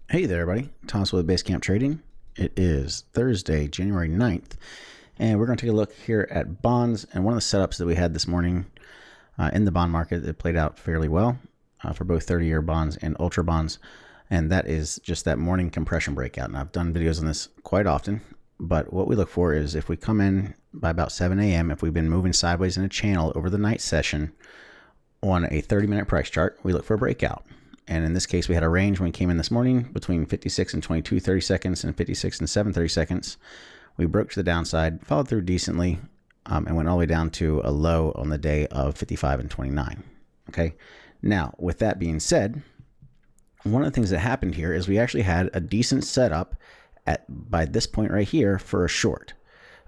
Hey there, everybody. Thomas with Basecamp Trading. It is Thursday, January 9th, and we're going to take a look here at bonds. And one of the setups that we had this morning in the bond market that played out fairly well for both 30-year bonds and ultra bonds, and that is just that morning compression breakout. And I've done videos on this quite often, but what we look for is if we come in by about 7 a.m., if we've been moving sideways in a channel over the night session on a 30-minute price chart, we look for a breakout. And in this case, we had a range when we came in this morning between 56 and 22 30 seconds and 56 and 7 30 seconds. We broke to the downside, followed through decently, and went all the way down to a low on the day of 55 and 29. Okay. Now, with that being said, one of the things that happened here is we actually had a decent setup by this point right here for a short.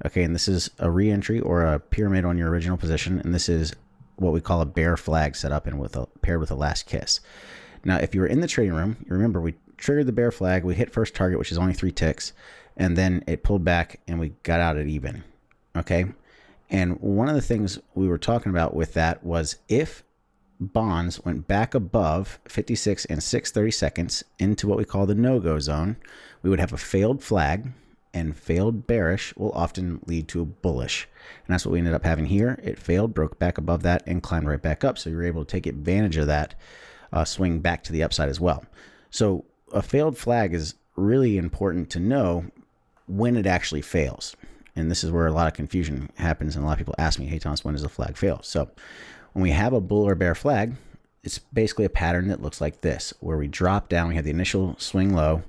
Okay. And this is a re-entry or a pyramid on your original position. And this is what we call a bear flag setup and paired with a last kiss. Now, if you were in the trading room, you remember we triggered the bear flag, we hit first target, which is only 3 ticks, and then it pulled back and we got out at even, okay? And one of the things we were talking about with that was if bonds went back above 56 and 6/30 seconds into what we call the no-go zone, we would have a failed flag, and failed bearish will often lead to a bullish. And that's what we ended up having here. It failed, broke back above that, and climbed right back up, so you were able to take advantage of that swing back to the upside as well. So a failed flag is really important to know when it actually fails. And this is where a lot of confusion happens, and a lot of people ask me, hey Thomas, when does a flag fail? So when we have a bull or bear flag, it's basically a pattern that looks like this, where we drop down, we have the initial swing low,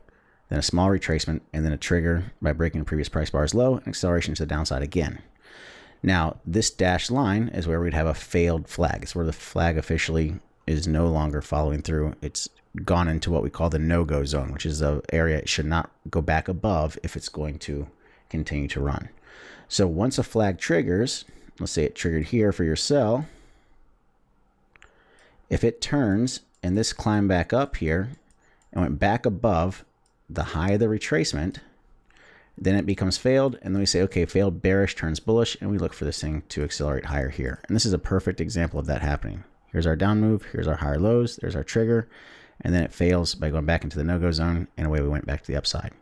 then a small retracement, and then a trigger by breaking the previous price bar's low, and acceleration to the downside again. Now, this dashed line is where we'd have a failed flag. It's where the flag officially is no longer following through. It's gone into what we call the no-go zone, which is an area it should not go back above if it's going to continue to run. So once a flag triggers, let's say it triggered here for your sell, if it turns and this climbed back up here and went back above the high of the retracement, then it becomes failed, and then we say, okay, failed bearish turns bullish, and we look for this thing to accelerate higher here. And this is a perfect example of that happening. Here's our down move, here's our higher lows, there's our trigger, and then it fails by going back into the no-go zone, and away we went back to the upside.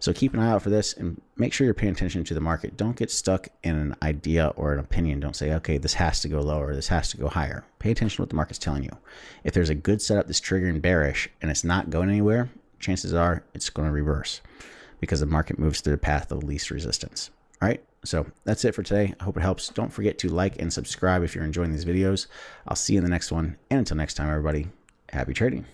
So keep an eye out for this, and make sure you're paying attention to the market. Don't get stuck in an idea or an opinion. Don't say, okay, this has to go lower, this has to go higher. Pay attention to what the market's telling you. If there's a good setup that's triggering bearish and it's not going anywhere, chances are it's going to reverse because the market moves through the path of least resistance. All right, so that's it for today. I hope it helps. Don't forget to like and subscribe if you're enjoying these videos. I'll see you in the next one. And until next time, everybody, happy trading.